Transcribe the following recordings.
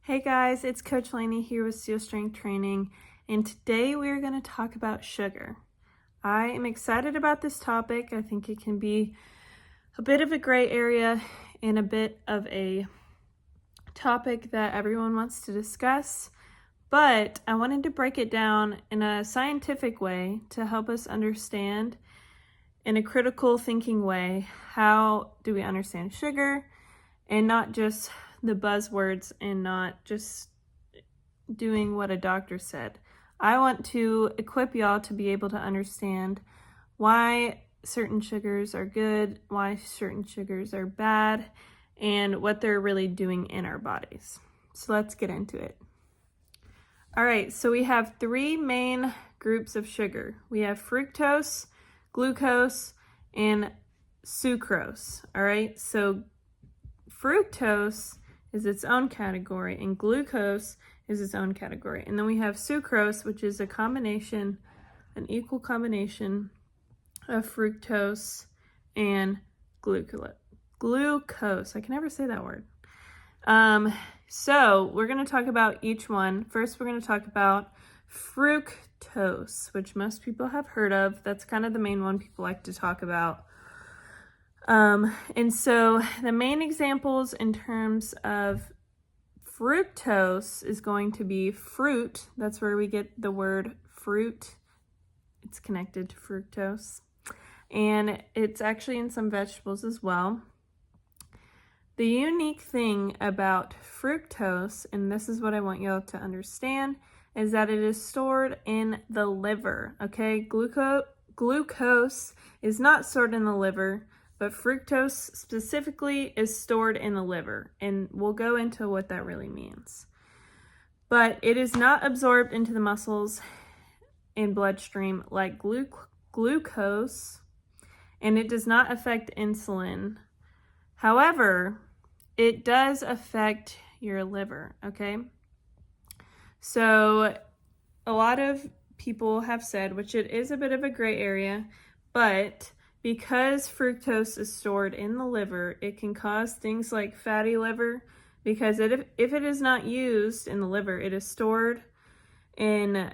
Hey guys, it's Coach Laney here with Steel Strength Training, and today we're going to talk about sugar. I am excited about this topic. I think it can be a bit of a gray area and a bit of a topic that everyone wants to discuss, but I wanted to break it down in a scientific way to help us understand in a critical thinking way how do we understand sugar and not just the buzzwords and not just doing what a doctor said. I want to equip y'all to be able to understand why certain sugars are good, why certain sugars are bad, and what they're really doing in our bodies. So let's get into it. All right, so we have three main groups of sugar. We have fructose, glucose, and sucrose. All right, so fructose is its own category and glucose is its own category. And then we have sucrose, which is a combination, an equal combination of fructose and glucose. I can never say that word. So we're going to talk about each one. First, we're going to talk about fructose, which most people have heard of. That's kind of the main one people like to talk about. And so the main examples in terms of fructose is going to be fruit. That's where we get the word fruit. It's connected to fructose. And it's actually in some vegetables as well. The unique thing about fructose, and this is what I want y'all to understand, is that it is stored in the liver, okay? Glucose is not stored in the liver, but fructose specifically is stored in the liver, and we'll go into what that really means. But it is not absorbed into the muscles and bloodstream like glucose, and it does not affect insulin. However, it does affect your liver, okay? So a lot of people have said, which it is a bit of a gray area, but because fructose is stored in the liver, it can cause things like fatty liver, because if it is not used in the liver, it is stored in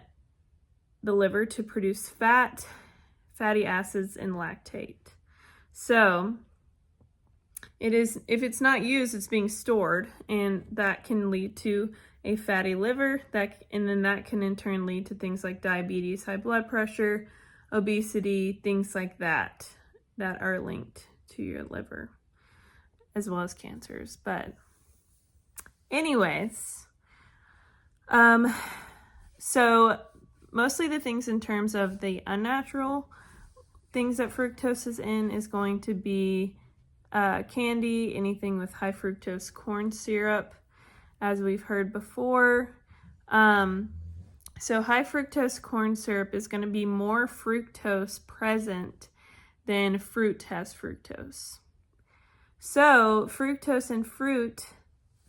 the liver to produce fat, fatty acids, and lactate. So if it's not used, it's being stored, and that can lead to a fatty liver, and then that can in turn lead to things like diabetes, high blood pressure, obesity, things like that are linked to your liver, as well as cancers. But anyways, so mostly the things in terms of the unnatural things that fructose is in is going to be candy, anything with high fructose corn syrup, as we've heard before. So high fructose corn syrup is going to be more fructose present than fruit has fructose. So fructose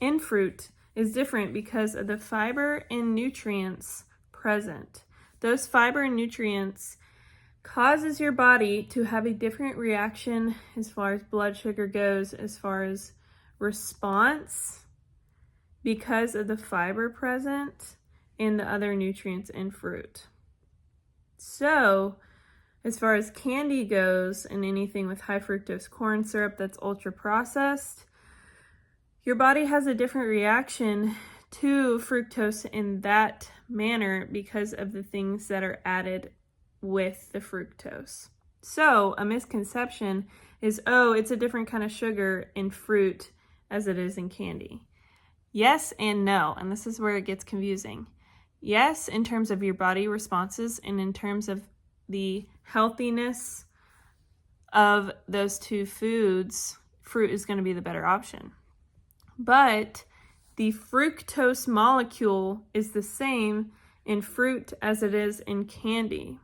in fruit is different because of the fiber and nutrients present. Those fiber and nutrients causes your body to have a different reaction as far as blood sugar goes, as far as response, because of the fiber present and the other nutrients in fruit. So as far as candy goes and anything with high fructose corn syrup that's ultra processed, your body has a different reaction to fructose in that manner because of the things that are added with the fructose. So a misconception is, oh, it's a different kind of sugar in fruit as it is in candy. Yes and no, and this is where it gets confusing. Yes, in terms of your body responses and in terms of the healthiness of those two foods, fruit is going to be the better option. But the fructose molecule is the same in fruit as it is in candy.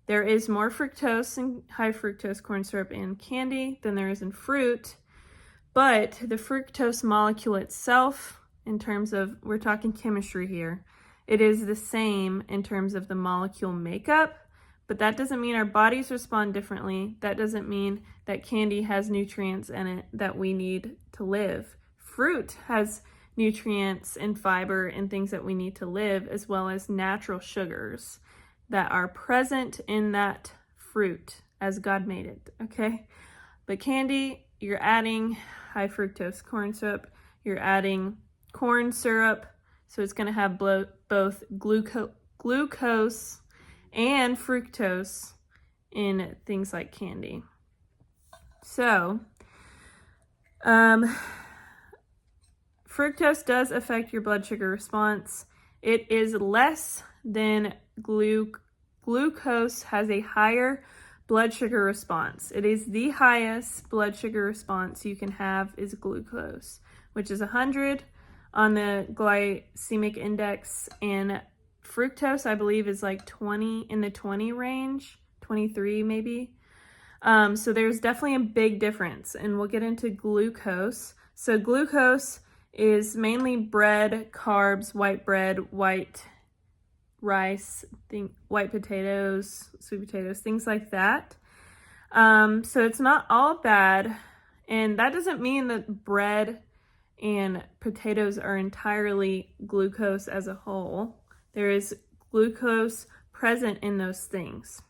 There is more fructose in high fructose corn syrup and candy than there is in fruit, but the fructose molecule itself, in terms of, we're talking chemistry here, it is the same in terms of the molecule makeup, but that doesn't mean our bodies respond differently. That doesn't mean that candy has nutrients in it that we need to live. Fruit has nutrients and fiber and things that we need to live, as well as natural sugars that are present in that fruit as God made it, okay? But candy, you're adding high fructose corn syrup, you're adding corn syrup, so it's going to have both glucose and fructose in things like candy. So, fructose does affect your blood sugar response. It is less than glucose, has a higher blood sugar response. It is the highest blood sugar response you can have is glucose, which is 100 on the glycemic index, and fructose, I believe, is like 20, in the 20 range, 23 maybe. So there's definitely a big difference, and we'll get into glucose. So glucose is mainly bread, carbs, white bread, white rice, white potatoes, sweet potatoes, things like that. So it's not all bad, and that doesn't mean that bread and potatoes are entirely glucose as a whole. There is glucose present in those things.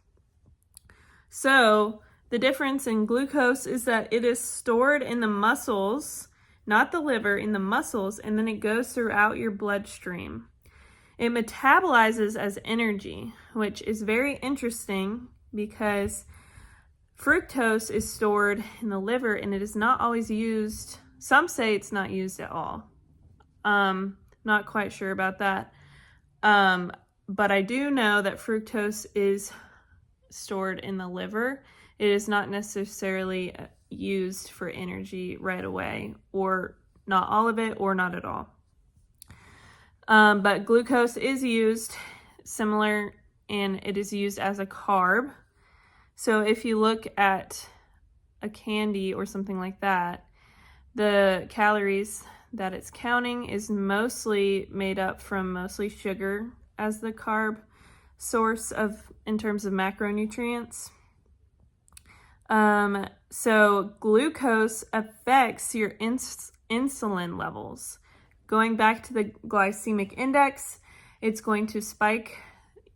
So the difference in glucose is that it is stored in the muscles, not the liver, in the muscles, and then it goes throughout your bloodstream. It metabolizes as energy, which is very interesting because fructose is stored in the liver and it is not always used. Some say it's not used at all. Not quite sure about that. But I do know that fructose is stored in the liver. It is not necessarily used for energy right away, or not all of it, or not at all. But glucose is used similar, and it is used as a carb. So if you look at a candy or something like that, the calories that it's counting is mostly made up from mostly sugar as the carb source in terms of macronutrients. So glucose affects your insulin levels. Going back to the glycemic index, it's going to spike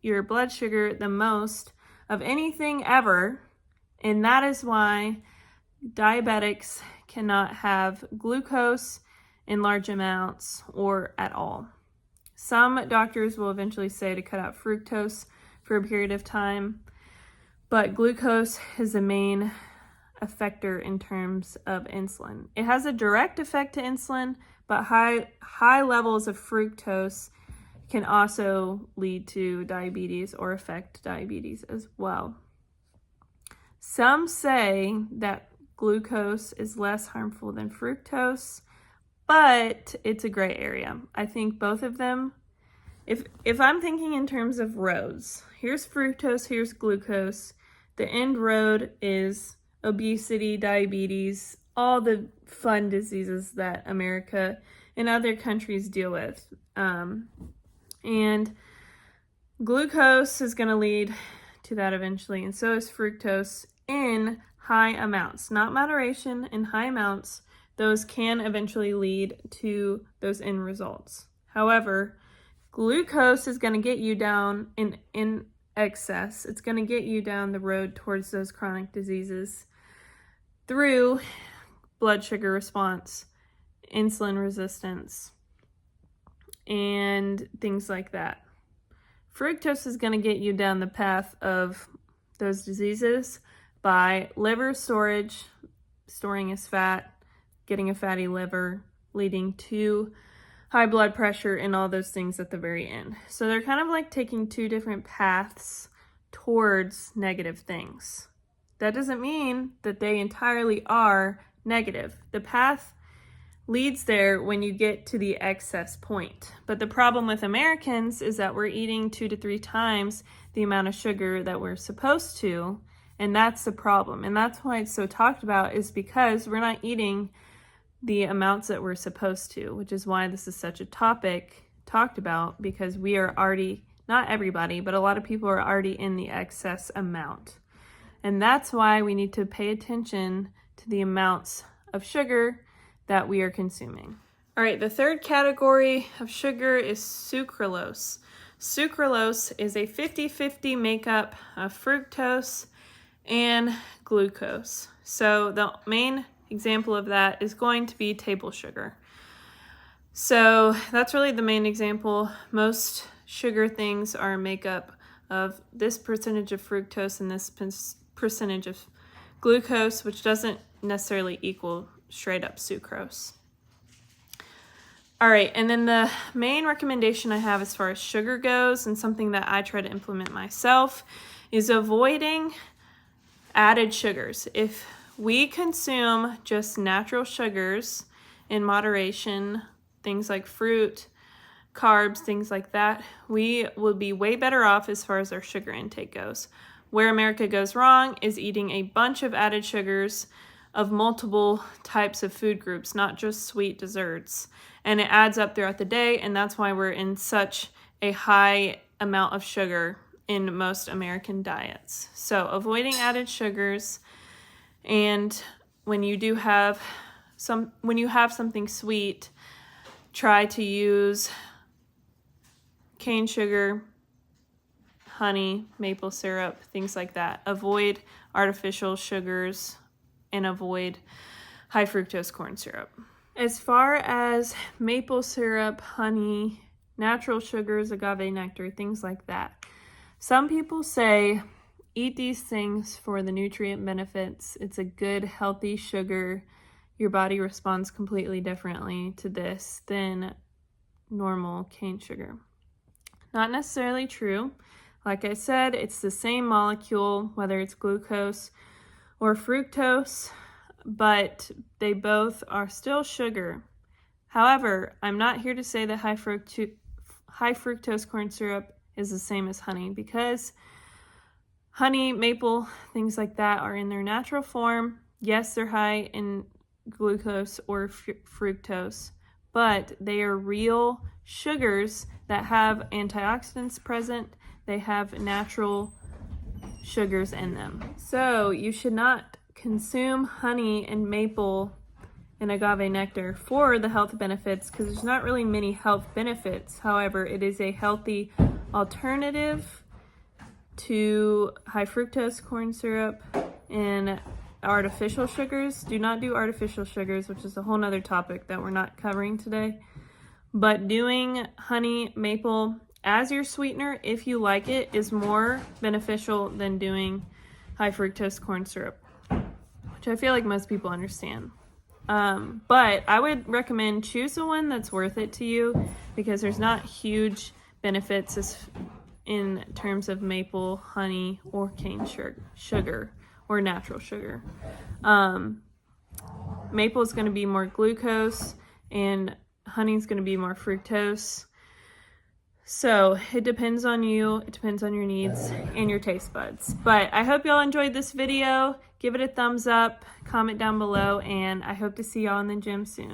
your blood sugar the most of anything ever, and that is why diabetics cannot have glucose in large amounts or at all. Some doctors will eventually say to cut out fructose for a period of time, but glucose is the main effector in terms of insulin. It has a direct effect to insulin, but high levels of fructose can also lead to diabetes or affect diabetes as well. Some say that glucose is less harmful than fructose, but it's a gray area. I think both of them, if I'm thinking in terms of roads, here's fructose, here's glucose. The end road is obesity, diabetes, all the fun diseases that America and other countries deal with. And glucose is going to lead to that eventually, and so is fructose in high amounts, not moderation, in high amounts. Those can eventually lead to those end results. However, glucose is going to get you down in excess. It's going to get you down the road towards those chronic diseases through blood sugar response, insulin resistance, and things like that. Fructose is going to get you down the path of those diseases by liver storage, storing as fat, getting a fatty liver, leading to high blood pressure and all those things at the very end. So they're kind of like taking two different paths towards negative things. That doesn't mean that they entirely are negative. The path leads there when you get to the excess point. But the problem with Americans is that we're eating 2 to 3 times the amount of sugar that we're supposed to, and that's the problem. And that's why it's so talked about, is because we're not eating the amounts that we're supposed to, which is why this is such a topic talked about, because we are already, not everybody, but a lot of people are already in the excess amount. And that's why we need to pay attention to the amounts of sugar that we are consuming. All right, the third category of sugar is sucralose. Sucralose is a 50-50 makeup of fructose and glucose. So the main example of that is going to be table sugar. So that's really the main example. Most sugar things are a makeup of this percentage of fructose and this percentage of glucose, which doesn't necessarily equal straight up sucrose. All right, and then the main recommendation I have as far as sugar goes, and something that I try to implement myself, is avoiding added sugars. If we consume just natural sugars in moderation, things like fruit, carbs, things like that, we will be way better off as far as our sugar intake goes. Where America goes wrong is eating a bunch of added sugars of multiple types of food groups, not just sweet desserts. And it adds up throughout the day, and that's why we're in such a high amount of sugar in most American diets. So avoiding added sugars, and when you have something sweet, try to use cane sugar, honey, maple syrup, things like that. Avoid artificial sugars and avoid high fructose corn syrup. As far as maple syrup, honey, natural sugars, agave nectar, things like that, some people say eat these things for the nutrient benefits. It's a good, healthy sugar. Your body responds completely differently to this than normal cane sugar. Not necessarily true. Like I said, it's the same molecule, whether it's glucose or fructose, but they both are still sugar. However, I'm not here to say that high fructose corn syrup is the same as honey, because honey, maple, things like that are in their natural form. Yes, they're high in glucose or fructose, but they are real sugars that have antioxidants present. They have natural sugars in them. So you should not consume honey and maple and agave nectar for the health benefits, because there's not really many health benefits. However, it is a healthy alternative to high fructose corn syrup and artificial sugars. Do not do artificial sugars, which is a whole nother topic that we're not covering today. But doing honey, maple as your sweetener, if you like it, is more beneficial than doing high fructose corn syrup, which I feel like most people understand. But I would recommend choose the one that's worth it to you, because there's not huge benefits in terms of maple, honey, or cane sugar or natural sugar. Maple is going to be more glucose and honey is going to be more fructose. So it depends on you, it depends on your needs and your taste buds. But I hope y'all enjoyed this video. Give it a thumbs up, comment down below, and I hope to see y'all in the gym soon.